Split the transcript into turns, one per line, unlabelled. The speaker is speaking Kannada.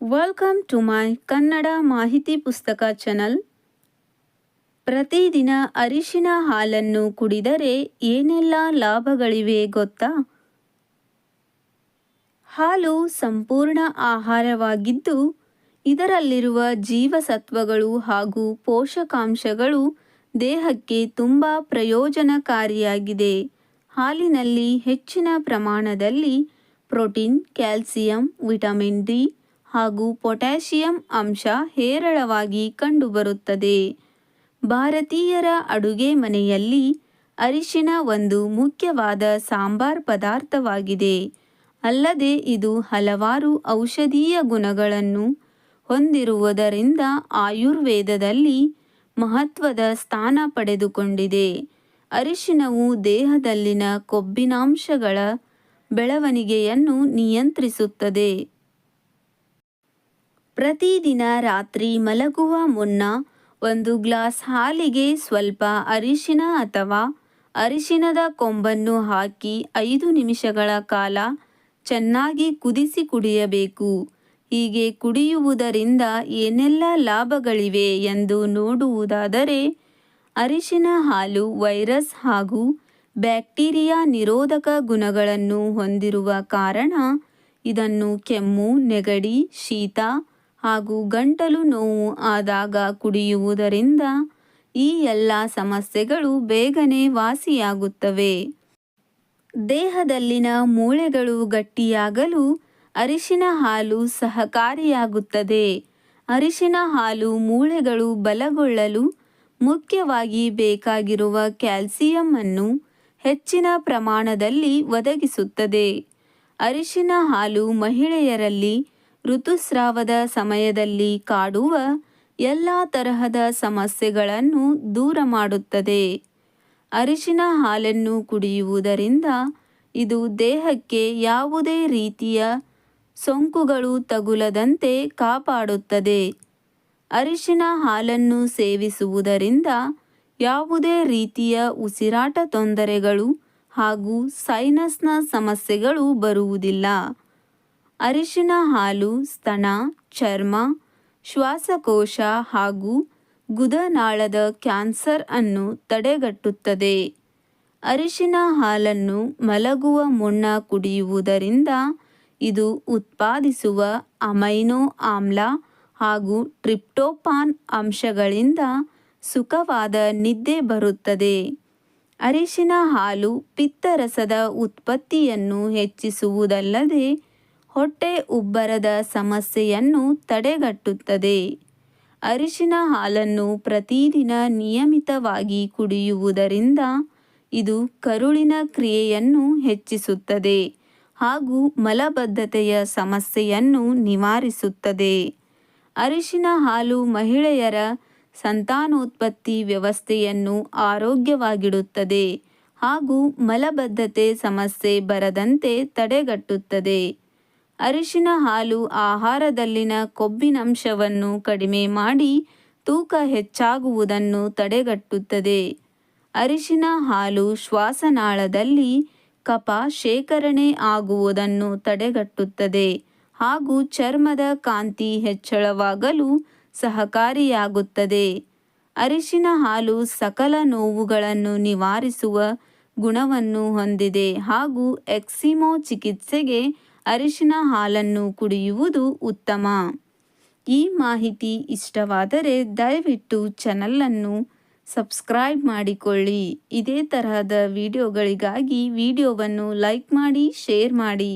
ವೆಲ್ಕಮ್ ಟು ಮೈ ಕನ್ನಡ ಮಾಹಿತಿ ಪುಸ್ತಕ ಚಾನಲ್. ಪ್ರತಿದಿನ ಅರಿಶಿನ ಹಾಲನ್ನು ಕುಡಿದರೆ ಏನೆಲ್ಲ ಲಾಭಗಳಿವೆ ಗೊತ್ತಾ? ಹಾಲು ಸಂಪೂರ್ಣ ಆಹಾರವಾಗಿದ್ದು ಇದರಲ್ಲಿರುವ ಜೀವಸತ್ವಗಳು ಹಾಗೂ ಪೋಷಕಾಂಶಗಳು ದೇಹಕ್ಕೆ ತುಂಬ ಪ್ರಯೋಜನಕಾರಿಯಾಗಿದೆ. ಹಾಲಿನಲ್ಲಿ ಹೆಚ್ಚಿನ ಪ್ರಮಾಣದಲ್ಲಿ ಪ್ರೋಟೀನ್, ಕ್ಯಾಲ್ಸಿಯಂ, ವಿಟಮಿನ್ ಡಿ ಹಾಗೂ ಪೊಟ್ಯಾಷಿಯಂ ಅಂಶ ಹೇರಳವಾಗಿ ಕಂಡುಬರುತ್ತದೆ. ಭಾರತೀಯರ ಅಡುಗೆ ಮನೆಯಲ್ಲಿ ಅರಿಶಿನ ಒಂದು ಮುಖ್ಯವಾದ ಸಾಂಬಾರ್ ಪದಾರ್ಥವಾಗಿದೆ. ಅಲ್ಲದೆ ಇದು ಹಲವಾರು ಔಷಧೀಯ ಗುಣಗಳನ್ನು ಹೊಂದಿರುವುದರಿಂದ ಆಯುರ್ವೇದದಲ್ಲಿ ಮಹತ್ವದ ಸ್ಥಾನ ಪಡೆದುಕೊಂಡಿದೆ. ಅರಿಶಿನವು ದೇಹದಲ್ಲಿನ ಕೊಬ್ಬಿನಾಂಶಗಳ ಬೆಳವಣಿಗೆಯನ್ನು ನಿಯಂತ್ರಿಸುತ್ತದೆ. ಪ್ರತಿದಿನ ರಾತ್ರಿ ಮಲಗುವ ಮುನ್ನ 1 ಗ್ಲಾಸ್ ಹಾಲಿಗೆ ಸ್ವಲ್ಪ ಅರಿಶಿನ ಅಥವಾ ಅರಿಶಿನದ ಕೊಂಬನ್ನು ಹಾಕಿ 5 ನಿಮಿಷಗಳ ಕಾಲ ಚೆನ್ನಾಗಿ ಕುದಿಸಿ ಕುಡಿಯಬೇಕು. ಹೀಗೆ ಕುಡಿಯುವುದರಿಂದ ಏನೆಲ್ಲ ಲಾಭಗಳಿವೆ ಎಂದು ನೋಡುವುದಾದರೆ, ಅರಿಶಿನ ಹಾಲು ವೈರಸ್ ಹಾಗೂ ಬ್ಯಾಕ್ಟೀರಿಯಾ ನಿರೋಧಕ ಗುಣಗಳನ್ನು ಹೊಂದಿರುವ ಕಾರಣ ಇದನ್ನು ಕೆಮ್ಮು, ನೆಗಡಿ, ಶೀತ ಹಾಗೂ ಗಂಟಲು ನೋವು ಆದಾಗ ಕುಡಿಯುವುದರಿಂದ ಈ ಎಲ್ಲ ಸಮಸ್ಯೆಗಳು ಬೇಗನೆ ವಾಸಿಯಾಗುತ್ತವೆ. ದೇಹದಲ್ಲಿನ ಮೂಳೆಗಳು ಗಟ್ಟಿಯಾಗಲು ಅರಿಶಿನ ಹಾಲು ಸಹಕಾರಿಯಾಗುತ್ತದೆ. ಅರಿಶಿನ ಹಾಲು ಮೂಳೆಗಳು ಬಲಗೊಳ್ಳಲು ಮುಖ್ಯವಾಗಿ ಬೇಕಾಗಿರುವ ಕ್ಯಾಲ್ಸಿಯಂ ಅನ್ನು ಹೆಚ್ಚಿನ ಪ್ರಮಾಣದಲ್ಲಿ ಒದಗಿಸುತ್ತದೆ. ಅರಿಶಿನ ಹಾಲು ಮಹಿಳೆಯರಲ್ಲಿ ಋತುಸ್ರಾವದ ಸಮಯದಲ್ಲಿ ಕಾಡುವ ಎಲ್ಲ ತರಹದ ಸಮಸ್ಯೆಗಳನ್ನು ದೂರ ಮಾಡುತ್ತದೆ. ಅರಿಶಿನ ಹಾಲನ್ನು ಕುಡಿಯುವುದರಿಂದ ಇದು ದೇಹಕ್ಕೆ ಯಾವುದೇ ರೀತಿಯ ಸೋಂಕುಗಳು ತಗುಲದಂತೆ ಕಾಪಾಡುತ್ತದೆ. ಅರಿಶಿನ ಹಾಲನ್ನು ಸೇವಿಸುವುದರಿಂದ ಯಾವುದೇ ರೀತಿಯ ಉಸಿರಾಟ ತೊಂದರೆಗಳು ಹಾಗೂ ಸೈನಸ್ನ ಸಮಸ್ಯೆಗಳು ಬರುವುದಿಲ್ಲ. ಅರಿಶಿನ ಹಾಲು ಸ್ತನ, ಚರ್ಮ, ಶ್ವಾಸಕೋಶ ಹಾಗೂ ಗುದನಾಳದ ಕ್ಯಾನ್ಸರ್ ಅನ್ನು ತಡೆಗಟ್ಟುತ್ತದೆ. ಅರಿಶಿನ ಹಾಲನ್ನು ಮಲಗುವ ಮುನ್ನ ಕುಡಿಯುವುದರಿಂದ ಇದು ಉತ್ಪಾದಿಸುವ ಅಮೈನೋ ಆಮ್ಲ ಹಾಗೂ ಟ್ರಿಪ್ಟೋಫಾನ್ ಅಂಶಗಳಿಂದ ಸುಖವಾದ ನಿದ್ದೆ ಬರುತ್ತದೆ. ಅರಿಶಿನ ಹಾಲು ಪಿತ್ತರಸದ ಉತ್ಪತ್ತಿಯನ್ನು ಹೆಚ್ಚಿಸುವುದಲ್ಲದೆ ಹೊಟ್ಟೆ ಉಬ್ಬರದ ಸಮಸ್ಯೆಯನ್ನು ತಡೆಗಟ್ಟುತ್ತದೆ. ಅರಿಶಿನ ಹಾಲನ್ನು ಪ್ರತಿದಿನ ನಿಯಮಿತವಾಗಿ ಕುಡಿಯುವುದರಿಂದ ಇದು ಕರುಳಿನ ಕ್ರಿಯೆಯನ್ನು ಹೆಚ್ಚಿಸುತ್ತದೆ ಹಾಗೂ ಮಲಬದ್ಧತೆಯ ಸಮಸ್ಯೆಯನ್ನು ನಿವಾರಿಸುತ್ತದೆ. ಅರಿಶಿನ ಹಾಲು ಮಹಿಳೆಯರ ಸಂತಾನೋತ್ಪತ್ತಿ ವ್ಯವಸ್ಥೆಯನ್ನು ಆರೋಗ್ಯವಾಗಿಡುತ್ತದೆ ಹಾಗೂ ಮಲಬದ್ಧತೆ ಸಮಸ್ಯೆ ಬರದಂತೆ ತಡೆಗಟ್ಟುತ್ತದೆ. ಅರಿಶಿನ ಹಾಲು ಆಹಾರದಲ್ಲಿನ ಕೊಬ್ಬಿನಂಶವನ್ನು ಕಡಿಮೆ ಮಾಡಿ ತೂಕ ಹೆಚ್ಚಾಗುವುದನ್ನು ತಡೆಗಟ್ಟುತ್ತದೆ. ಅರಿಶಿನ ಹಾಲು ಶ್ವಾಸನಾಳದಲ್ಲಿ ಕಫ ಶೇಖರಣೆ ಆಗುವುದನ್ನು ತಡೆಗಟ್ಟುತ್ತದೆ ಹಾಗೂ ಚರ್ಮದ ಕಾಂತಿ ಹೆಚ್ಚಳವಾಗಲು ಸಹಕಾರಿಯಾಗುತ್ತದೆ. ಅರಿಶಿನ ಹಾಲು ಸಕಲ ನೋವುಗಳನ್ನು ನಿವಾರಿಸುವ ಗುಣವನ್ನು ಹೊಂದಿದೆ ಹಾಗೂ ಎಕ್ಸಿಮೋ ಚಿಕಿತ್ಸೆಗೆ ಅರಿಶಿನ ಹಾಲನ್ನು ಕುಡಿಯುವುದು ಉತ್ತಮ. ಈ ಮಾಹಿತಿ ಇಷ್ಟವಾದರೆ ದಯವಿಟ್ಟು ಚಾನಲನ್ನು ಸಬ್ಸ್ಕ್ರೈಬ್ ಮಾಡಿಕೊಳ್ಳಿ. ಇದೇ ತರಹದ ವಿಡಿಯೋಗಳಿಗಾಗಿ ವಿಡಿಯೋವನ್ನು ಲೈಕ್ ಮಾಡಿ, ಶೇರ್ ಮಾಡಿ.